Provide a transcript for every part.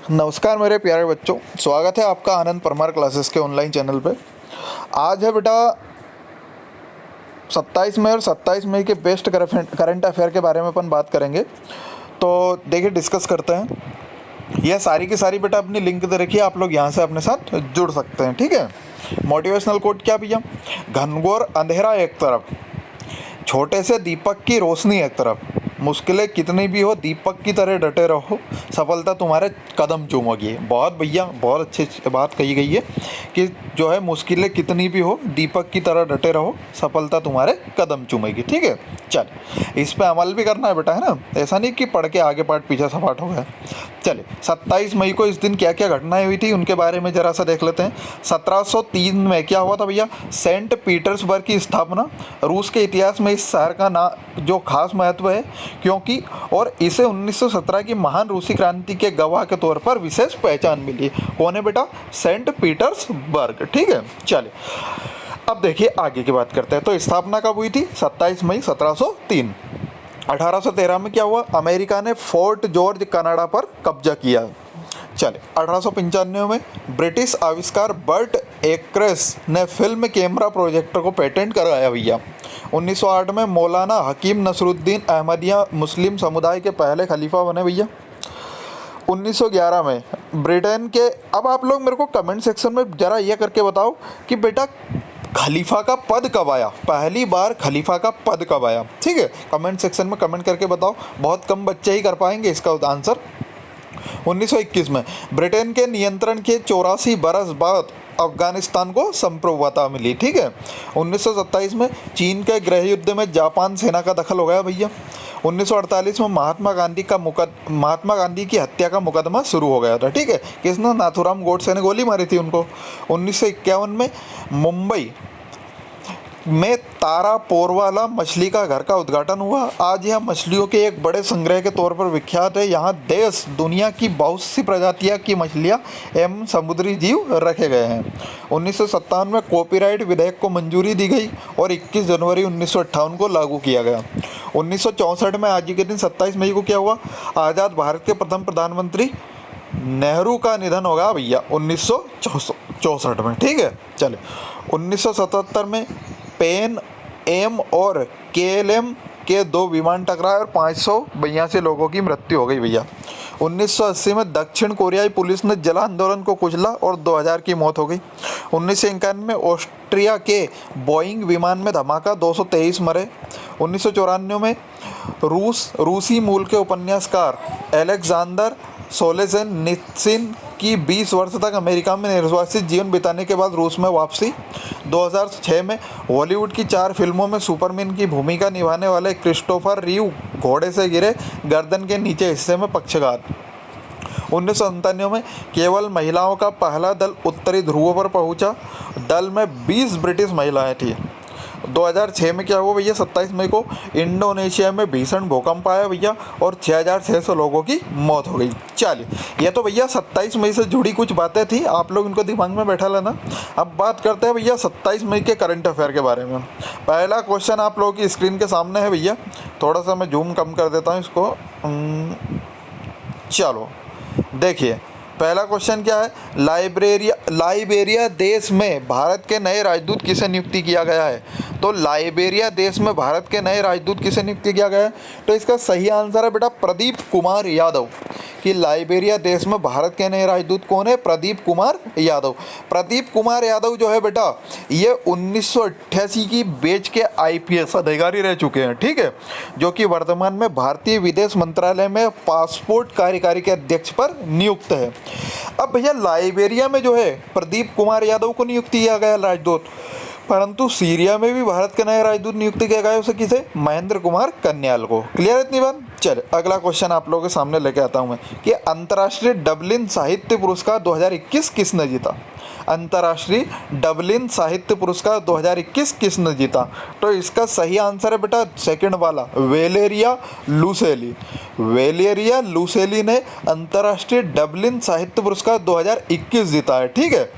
नमस्कार मेरे प्यारे बच्चों, स्वागत है आपका आनंद परमार क्लासेस के ऑनलाइन चैनल पे। आज है बेटा 27 मई और 27 मई के बेस्ट करंट अफेयर के बारे में अपन बात करेंगे। तो देखिए डिस्कस करते हैं। यह सारी की सारी बेटा अपनी लिंक दे रखी है, आप लोग यहाँ से अपने साथ जुड़ सकते हैं। ठीक है। मोटिवेशनल कोट क्या भैया? घनघोर अंधेरा एक तरफ, छोटे से दीपक की रोशनी एक तरफ, मुश्किलें कितनी भी हो दीपक की तरह डटे रहो, सफलता तुम्हारे कदम चूमेगी। बहुत भैया बहुत अच्छी बात कही गई है कि जो है मुश्किलें कितनी भी हो दीपक की तरह डटे रहो, सफलता तुम्हारे कदम चूमेगी। ठीक है। चल इस पे अमल भी करना है बेटा, है ना। ऐसा नहीं कि पढ़ के आगे पाठ पीछे सपाट हो गया। चलिए 27 मई को इस दिन क्या क्या घटनाएं हुई थी उनके बारे में ज़रा सा देख लेते हैं। 1703 में क्या हुआ था भैया? सेंट पीटर्सबर्ग की स्थापना। रूस के इतिहास में इस शहर का नाम जो खास महत्व है क्योंकि और इसे 1917 की महान रूसी क्रांति के गवाह के तौर पर विशेष पहचान मिली। कौन है बेटा? Saint Petersburg. ठीक है। चलिए अब देखिए आगे की बात करते हैं। तो स्थापना कब हुई थी? 27 मई 1703। 1813 में क्या हुआ? अमेरिका ने फोर्ट जॉर्ज कनाडा पर कब्जा किया। चलिए 1895 में ब्रिटिश आविष्कार बर्ट एक्रेस ने फिल्म कैमरा प्रोजेक्टर को पेटेंट करवाया भैया। 1908 में मौलाना हकीम नसरुद्दीन अहमदिया मुस्लिम समुदाय के पहले खलीफा बने भैया। 1911 में ब्रिटेन के, अब आप लोग मेरे को कमेंट सेक्शन में ज़रा ये करके बताओ कि बेटा खलीफा का पद कब आया? पहली बार खलीफा का पद कब आया? ठीक है, कमेंट सेक्शन में कमेंट करके बताओ। बहुत कम बच्चे ही कर पाएंगे इसका आंसर। 1921 में ब्रिटेन के नियंत्रण के 84 बरस बाद अफगानिस्तान को संप्रभुता मिली। ठीक है। 1927 में चीन के गृह युद्ध में जापान सेना का दखल हो गया भैया। 1948 में महात्मा गांधी की हत्या का मुकदमा शुरू हो गया था। ठीक है। किसने? नाथूराम गोडसे ने गोली मारी थी उनको। 1951 में मुंबई में तारा पोरवाला मछली का घर का उद्घाटन हुआ। आज यह मछलियों के एक बड़े संग्रह के तौर पर विख्यात है। यहाँ देश दुनिया की बहुत सी प्रजातियाँ की मछलियाँ एवं समुद्री जीव रखे गए हैं। 1957 में कॉपीराइट विधेयक को मंजूरी दी गई और 21 जनवरी 1958 को लागू किया गया। 1964 में आज ही के दिन 27 मई को क्या हुआ? आज़ाद भारत के प्रथम प्रधानमंत्री नेहरू का निधन होगा भैया 1964 में। ठीक है। चले 1977 में पेन एम और KLM के 2 विमान टकराए और 582 लोगों की मृत्यु हो गई भैया। 1980 में दक्षिण कोरियाई पुलिस ने जल आंदोलन को कुचला और 2000 की मौत हो गई। 1991 में ऑस्ट्रिया के बोइंग विमान में धमाका, 223 मरे। 1994 में रूसी मूल के उपन्यासकार अलेक्जेंडर सोलेज़नित्सिन की 20 वर्ष तक अमेरिका में निर्वासित जीवन बिताने के बाद रूस में वापसी। 2006 में हॉलीवुड की 4 फिल्मों में सुपरमैन की भूमिका निभाने वाले क्रिस्टोफर रीव घोड़े से गिरे, गर्दन के नीचे हिस्से में पक्षाघात। 1997 में केवल महिलाओं का पहला दल उत्तरी ध्रुव पर पहुंचा। दल में 20 ब्रिटिश महिलाएं थी। 2006 में क्या हुआ भैया? 27 मई को इंडोनेशिया में भीषण भूकंप आया भैया और 6600 लोगों की मौत हो गई। चलिए ये तो भैया 27 मई से जुड़ी कुछ बातें थी, आप लोग इनको दिमाग में बैठा लेना। अब बात करते हैं भैया 27 मई के करंट अफेयर के बारे में। पहला क्वेश्चन आप लोगों की स्क्रीन के सामने है भैया, थोड़ा सा मैं जूम कम कर देता हूँ इसको। चलो देखिए पहला क्वेश्चन क्या है? लाइबेरिया देश में भारत के नए राजदूत किसे नियुक्ति किया गया है? तो लाइबेरिया देश में भारत के नए राजदूत किसे नियुक्ति किया गया है? तो इसका सही आंसर है बेटा प्रदीप कुमार यादव। कि लाइबेरिया देश में भारत के नए राजदूत कौन है? प्रदीप कुमार यादव। प्रदीप कुमार यादव जो है बेटा ये 1988 की बैच के IPS अधिकारी रह चुके हैं। ठीक है। जो कि वर्तमान में भारतीय विदेश मंत्रालय में पासपोर्ट कार्यकारी के अध्यक्ष पर नियुक्त है। अब भैया लाइबेरिया में जो है प्रदीप कुमार यादव को नियुक्त किया गया राजदूत, परंतु सीरिया में भी भारत के नए राजदूत नियुक्त किया गया। उसे किसे? महेंद्र कुमार कन्याल को। क्लियर है इतनी बात? चलिए अगला क्वेश्चन आप लोगों के सामने लेके आता हूं मैं कि अंतर्राष्ट्रीय डबलिन साहित्य पुरस्कार 2021 किसने जीता? अंतर्राष्ट्रीय डबलिन साहित्य पुरस्कार 2021 किसने जीता? तो इसका सही आंसर है बेटा सेकंड वाला, वेलेरिया लुसेली। वेलेरिया लुसेली ने अंतर्राष्ट्रीय डबलिन साहित्य पुरस्कार 2021 जीता है। ठीक है।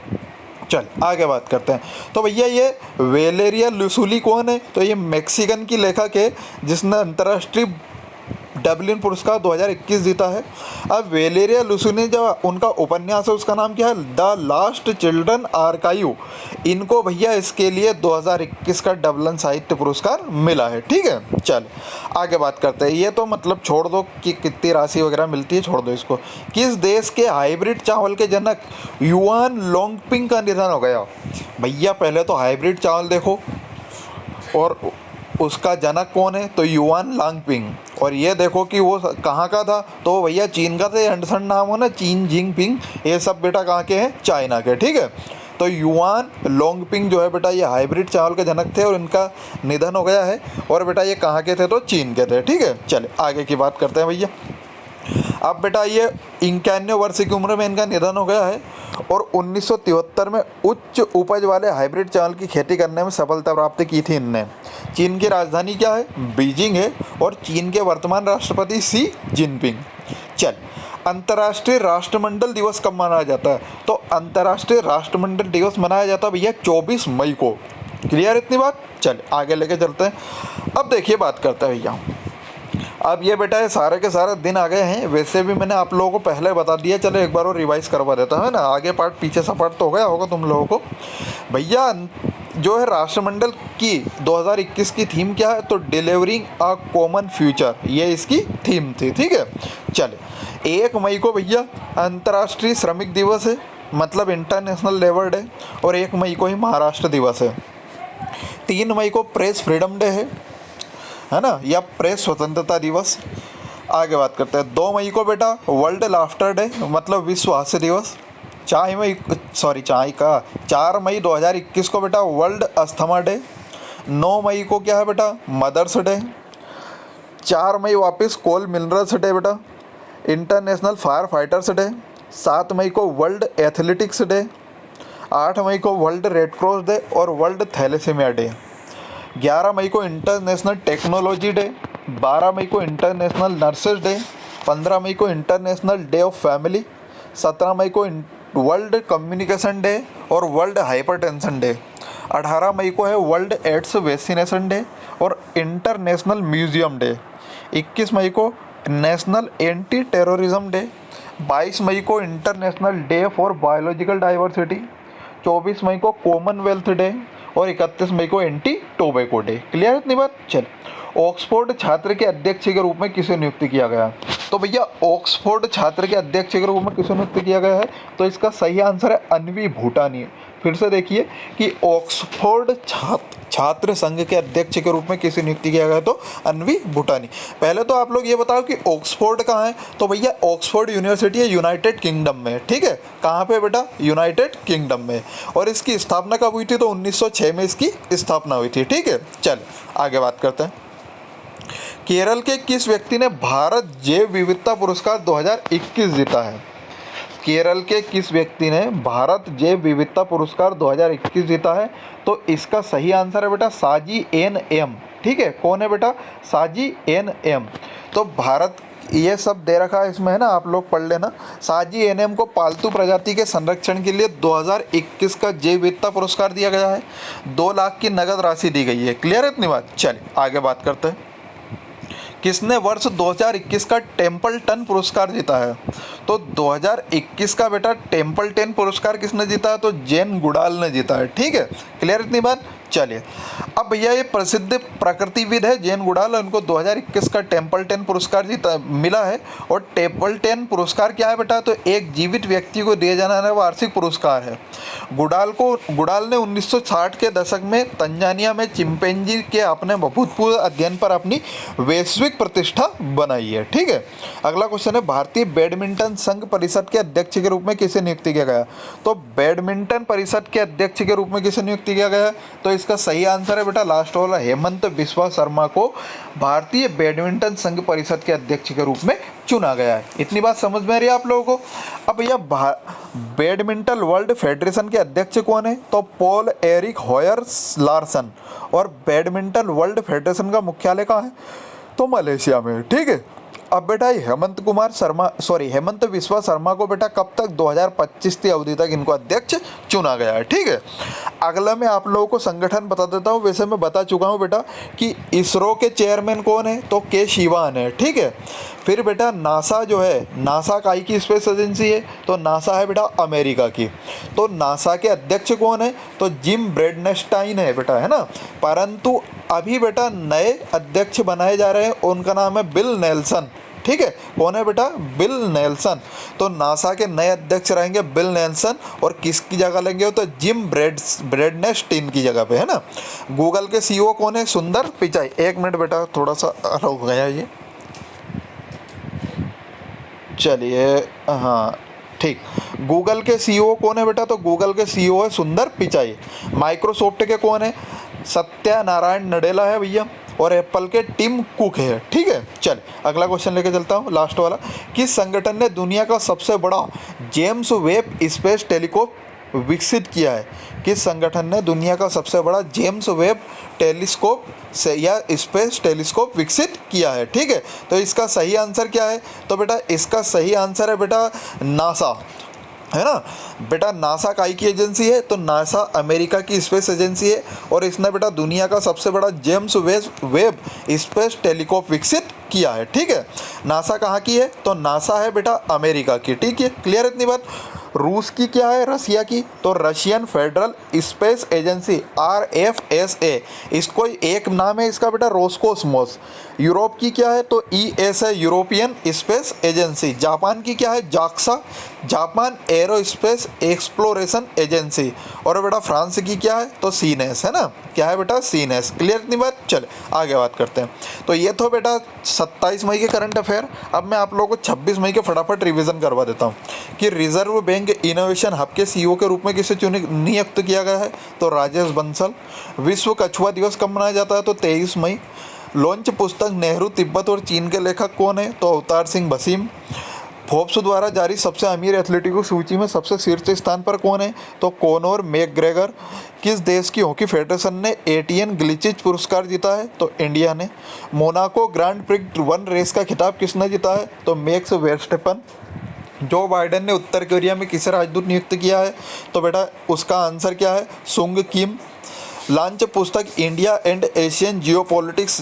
चल आगे बात करते हैं। तो भैया ये वेलेरिया लुसेली कौन है? तो ये मैक्सिकन की लेखक है जिसने अंतर्राष्ट्रीय डबलिन पुरस्कार 2021 जीता है। अब वेलेरिया लुसिनी जो उनका उपन्यास है उसका नाम क्या है, द लास्ट चिल्ड्रन आर्काइव, इनको भैया इसके लिए 2021 का डबलिन साहित्य पुरस्कार मिला है। ठीक है, चल आगे बात करते हैं। ये तो मतलब छोड़ दो कि कितनी राशि वगैरह मिलती है, छोड़ दो इसको। किस देश के हाइब्रिड चावल के जनक युआन लोंगपिंग का निधन हो गया? भैया पहले तो हाइब्रिड चावल देखो और उसका जनक कौन है, तो युआन लांगपिंग। और ये देखो कि वो कहाँ का था, तो भैया चीन का था। एंडरसन नाम हो ना, चीन जिंगपिंग, ये सब बेटा कहाँ के हैं, चाइना के। ठीक है, तो युआन लोंगपिंग जो है बेटा ये हाइब्रिड चावल के जनक थे और इनका निधन हो गया है। और बेटा ये कहाँ के थे, तो चीन के थे। ठीक है, चले आगे की बात करते हैं भैया। अब बेटा ये 91 वर्ष की उम्र में इनका निधन हो गया है और 1973 में उच्च उपज वाले हाइब्रिड चावल की खेती करने में सफलता प्राप्त की थी इनने। चीन की राजधानी क्या है, बीजिंग है और चीन के वर्तमान राष्ट्रपति शी जिनपिंग। चल, अंतर्राष्ट्रीय राष्ट्रमंडल दिवस कब मनाया जाता है, तो अंतर्राष्ट्रीय राष्ट्रमंडल दिवस मनाया जाता है भैया 24 मई को। क्लियर इतनी बात, चल आगे लेके चलते हैं। अब देखिए बात करते हैं भैया। अब ये बेटा ये सारे के सारे दिन आ गए हैं, वैसे भी मैंने आप लोगों को पहले बता दिया, चलो एक बार और रिवाइज करवा देता है ना, आगे पार्ट पीछे सा पार्ट तो हो गया होगा तुम लोगों को। भैया जो है राष्ट्रमंडल की 2021 की थीम क्या है, तो डिलीवरिंग अ कॉमन फ्यूचर, ये इसकी थीम थी। ठीक है, चले 1 मई को भैया अंतर्राष्ट्रीय श्रमिक दिवस है, मतलब इंटरनेशनल लेबर डे, और 1 मई को ही महाराष्ट्र दिवस है। 3 मई को प्रेस फ्रीडम डे है ना, या प्रेस स्वतंत्रता दिवस। आगे बात करते हैं। 2 मई को बेटा वर्ल्ड लाफ्टर डे, मतलब विश्व हास्य दिवस। 4 मई 2021 को बेटा वर्ल्ड अस्थमा डे। 9 मई को क्या है बेटा, मदर्स डे। 4 मई वापस कोल मिनरल्स डे बेटा, इंटरनेशनल फायर फाइटर्स डे। 7 मई को वर्ल्ड एथलेटिक्स डे। 8 मई को वर्ल्ड रेड क्रॉस डे और वर्ल्ड थैलेसीमिया डे। 11 मई को इंटरनेशनल टेक्नोलॉजी डे। 12 मई को इंटरनेशनल नर्सेज डे। 15 मई को इंटरनेशनल डे ऑफ फैमिली। 17 मई को वर्ल्ड कम्युनिकेशन डे और वर्ल्ड हाइपरटेंशन डे। 18 मई को है वर्ल्ड एड्स वैक्सीनेशन डे और इंटरनेशनल म्यूजियम डे। 21 मई को नेशनल एंटी टेररिज्म डे। 22 मई को international day for biological diversity. 24 मई को कॉमनवेल्थ डे और 31 मई को एंटी टोबैको डे। क्लियर इतनी बात, चल। ऑक्सफोर्ड छात्र के अध्यक्ष के रूप में किसे नियुक्त किया गया, तो भैया ऑक्सफोर्ड छात्र के अध्यक्ष के रूप में किसे नियुक्त किया गया है, तो इसका सही आंसर है अन्वी भूटानी। फिर से देखिए कि ऑक्सफोर्ड छात्र संघ के अध्यक्ष के रूप में किसे नियुक्त किया गया, तो अन्वी भूटानी। पहले तो आप लोग ये बताओ कि ऑक्सफोर्ड कहाँ है, तो भैया ऑक्सफोर्ड यूनिवर्सिटी है यूनाइटेड किंगडम में। ठीक है, कहाँ पे बेटा, यूनाइटेड किंगडम में। और इसकी स्थापना कब हुई थी, तो 1906 में इसकी स्थापना हुई थी। ठीक है, चल आगे बात करते हैं। केरल के किस व्यक्ति ने भारत जैव विविधता पुरस्कार 2021 जीता है, केरल के किस व्यक्ति ने भारत जैव विविधता पुरस्कार 2021 जीता है, तो इसका सही आंसर है बेटा साजी एन.एम। ठीक है, कौन है बेटा, साजी एन.एम। तो भारत, ये सब दे रखा है इसमें है ना, आप लोग पढ़ लेना। साजी एन.एम को पालतू प्रजाति के संरक्षण के लिए 2021 का जैव विविधता पुरस्कार दिया गया है। 2 लाख की नगद राशि दी गई है। क्लियर है इतनी बात, चलिए आगे बात करते हैं। किसने वर्ष 2021 का टेम्पलटन पुरस्कार जीता है, तो 2021 का बेटा टेम्पलटन पुरस्कार किसने जीता है, तो जेन गुडाल ने जीता है। ठीक है, क्लियर इतनी बात, चलिए। अब भैया ये प्रसिद्ध प्रकृतिविद है जेन गुडाल, उनको 2021 का टेम्पलटन पुरस्कार जीता मिला है। और टेम्पलटन पुरस्कार क्या है बेटा, तो एक जीवित व्यक्ति को दिया जाने वाला वार्षिक पुरस्कार है। गुडाल ने 1960 के दशक में तंजानिया में चिंपैंजी के अपने भूतपूर्व अध्ययन पर अपनी वैश्विक प्रतिष्ठा बनाई है। ठीक है, अगला क्वेश्चन है भारतीय बैडमिंटन संघ परिषद के अध्यक्ष के रूप में किसे नियुक्त किया गया, तो बैडमिंटन परिषद के अध्यक्ष के रूप में किसे नियुक्त किया गया, तो इसका सही आंसर है बेटा लास्ट वाला हेमंत बिस्वा शर्मा को भारतीय बैडमिंटन संघ परिषद के अध्यक्ष के रूप में चुना गया है। इतनी बात समझ में आ रही है आप लोगों को। अब भैया बैडमिंटन वर्ल्ड फेडरेशन के अध्यक्ष कौन है, तो पॉल एरिक हॉयर लार्सन। और बैडमिंटन वर्ल्ड फेडरेशन का मुख्यालय कहाँ है, तो मलेशिया में। ठीक है, अब बेटा हेमंत विश्वा शर्मा को बेटा कब तक 2025 की अवधि तक इनको अध्यक्ष चुना गया है। ठीक है, अगला मैं आप लोगों को संगठन बता देता हूँ। वैसे मैं बता चुका हूँ बेटा कि इसरो के चेयरमैन कौन है, तो के शिवान है। ठीक है, फिर बेटा नासा जो है, नासा काई की स्पेस एजेंसी है, तो नासा है बेटा अमेरिका की। तो नासा के अध्यक्ष कौन है, तो जिम ब्रेडनेस्टाइन है बेटा, है ना। परंतु अभी बेटा नए अध्यक्ष बनाए जा रहे हैं, उनका नाम है बिल नेल्सन। ठीक है, कौन है बेटा, बिल नेल्सन। तो नासा के नए अध्यक्ष रहेंगे बिल नेल्सन, और किसकी जगह लेंगे, तो जिम ब्रेडनेस्टाइन की जगह पे, है ना। गूगल के सीईओ कौन है, सुंदर पिचाई। एक मिनट बेटा, थोड़ा सा रुक गया ये, चलिए, हाँ ठीक। गूगल के सीईओ कौन है बेटा, तो गूगल के सीईओ है सुंदर पिचाई। माइक्रोसॉफ्ट के कौन है, सत्यानारायण नडेला है भैया, और एप्पल के टिम कुक है। ठीक है, चल अगला क्वेश्चन लेके चलता हूँ, लास्ट वाला। किस संगठन ने दुनिया का सबसे बड़ा जेम्स वेब स्पेस टेलीस्कोप विकसित किया है? किस संगठन ने दुनिया का सबसे बड़ा जेम्स वेब टेलीस्कोप से या स्पेस टेलीस्कोप विकसित किया है? ठीक है, तो इसका सही आंसर क्या है, तो बेटा इसका सही आंसर है बेटा नासा, है ना। बेटा नासा काई की एजेंसी है, तो नासा अमेरिका की स्पेस एजेंसी है, और इसने बेटा दुनिया का सबसे बड़ा जेम्स वेब स्पेस टेलीस्कोप विकसित किया है। ठीक है, नासा कहाँ की है, तो नासा है बेटा अमेरिका की। ठीक है, क्लियर इतनी बात। रूस की क्या है, रसिया की, तो Russian federal space agency RFSA, इसको एक नाम है इसका बेटा रोस्कोसमोस। यूरोप की क्या है, तो ES है, यूरोपियन स्पेस एजेंसी। जापान की क्या है, JAXA, Japan aerospace exploration agency. और बेटा फ्रांस की क्या है, तो सीनेस, है ना। क्या है बेटा, सीनेस। क्लियर इतनी बात। चले आगे बात करते हैं। तो ये तो बेटा 27 मई के करंट अफेयर। अब मैं आप लोगों को 26 मई के फटाफट रिवीजन करवा देता हूँ कि रिजर्व बैंक इनोवेशन हब के सीईओ के रूप में किसे नियुक्त किया गया है, तो राजेश बंसल। विश्व कछुआ दिवस कब मनाया जाता है, तो 23 मई। लॉन्च पुस्तक नेहरू तिब्बत और चीन के लेखक कौन है, तो अवतार सिंह भसीन। फोर्ब्स द्वारा जारी सबसे अमीर एथलीटों की सूची में सबसे शीर्ष स्थान पर कौन है, तो कोनोर मैकग्रेगर। किस देश की हॉकी फेडरेशन ने एटीएन ग्लिचिज पुरस्कार जीता है, तो इंडिया ने। मोनाको ग्रांड प्रिक्स 1 रेस का खिताब किसने जीता है, तो मैक्स वर्स्टेपन। जो बाइडेन ने उत्तर कोरिया में किसे राजदूत नियुक्त किया है, तो बेटा उसका आंसर क्या है, सुंग किम। लॉन्च पुस्तक India and Asian geopolitics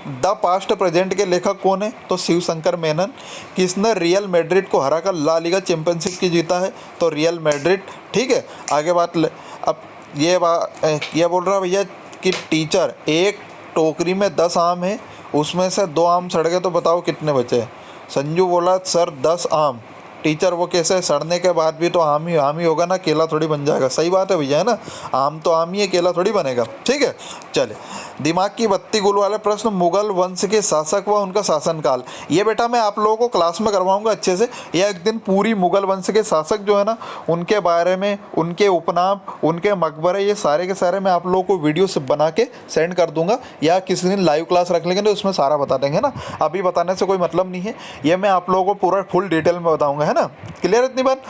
the past present के लेखक कौन है, तो शिव शंकर मेनन। किसने रियल मैड्रिड को हराकर ला लीगा चैंपियनशिप की जीता है, तो रियल मैड्रिड। ठीक है, आगे बात अब ये बोल रहा भैया कि टीचर एक टोकरी में 10 आम है, उसमें से 2 आम सड़ गए, तो बताओ कितने बचे। संजू बोला सर 10 आम। टीचर वो कैसे, सड़ने के बाद भी तो आम ही होगा ना, केला थोड़ी बन जाएगा। सही बात है भैया, है ना, आम तो आम ही है, केला थोड़ी बनेगा। ठीक है, चले दिमाग की बत्ती गुल वाला प्रश्न। मुगल वंश के शासक व उनका शासनकाल। ये बेटा मैं आप लोगों को क्लास में करवाऊंगा अच्छे से। या एक दिन पूरी मुगल वंश के शासक जो है ना, उनके बारे में, उनके उपनाम, उनके मकबरे, ये सारे के सारे मैं आप लोगों को वीडियो से बना के सेंड कर दूंगा, या किसी दिन लाइव क्लास रख लेंगे तो उसमें सारा बता देंगे ना। अभी बताने से कोई मतलब नहीं है, ये मैं आप लोगों को पूरा फुल डिटेल में बताऊँगा, है ना। क्लियर इतनी बात।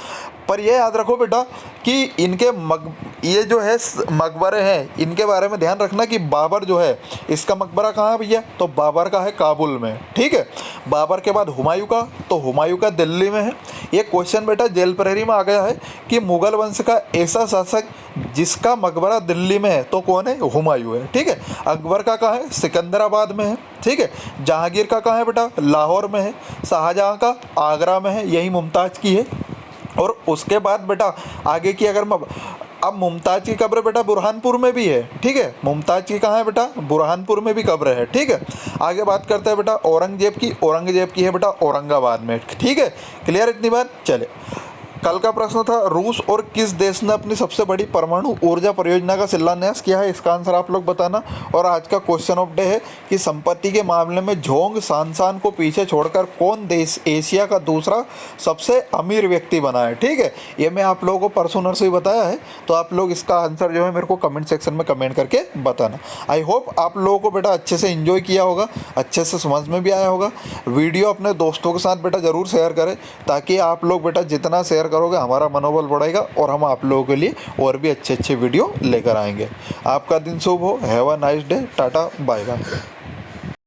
पर ये याद रखो बेटा कि इनके ये जो है मकबरे हैं, इनके बारे में ध्यान रखना कि बाबर जो है, इसका मकबरा कहाँ है भैया, तो बाबर का है काबुल में। ठीक है, बाबर के बाद हुमायूं का, तो हुमायूं का दिल्ली में है। ये क्वेश्चन बेटा जेल प्रहरी में आ गया है कि मुगल वंश का ऐसा शासक जिसका मकबरा दिल्ली में है, तो कौन है, हुमायूं है। ठीक है, अकबर का कहाँ है, सिकंदराबाद में है। ठीक है, जहांगीर का कहाँ है बेटा, लाहौर में है। शाहजहाँ का आगरा में है, यही मुमताज़ की है। और उसके बाद बेटा आगे की अगर मैं, अब मुमताज़ की कब्र बेटा बुरहानपुर में भी है। ठीक है, मुमताज़ की कहाँ है बेटा, बुरहानपुर में भी कब्र है। ठीक है, आगे बात करते हैं बेटा औरंगजेब की है बेटा औरंगाबाद में। ठीक है, क्लियर इतनी बात। चले कल का प्रश्न था, रूस और किस देश ने अपनी सबसे बड़ी परमाणु ऊर्जा परियोजना का शिलान्यास किया है, इसका आंसर आप लोग बताना। और आज का क्वेश्चन ऑफ डे है कि संपत्ति के मामले में झोंग सांसान को पीछे छोड़कर कौन देश एशिया का दूसरा सबसे अमीर व्यक्ति बना है। ठीक है, ये मैं आप लोगों को परसों नरसों ही बताया है, तो आप लोग इसका आंसर जो है मेरे को कमेंट सेक्शन में कमेंट करके बताना। आई होप आप लोगों को बेटा अच्छे से एंजॉय किया होगा, अच्छे से समझ में भी आया होगा। वीडियो अपने दोस्तों के साथ बेटा ज़रूर शेयर करें, ताकि आप लोग बेटा जितना शेयर करोगे हमारा मनोबल बढ़ेगा और हम आप लोगों के लिए और भी अच्छे अच्छे वीडियो लेकर आएंगे। आपका दिन शुभ हो। Have a nice day. Tata bye bye.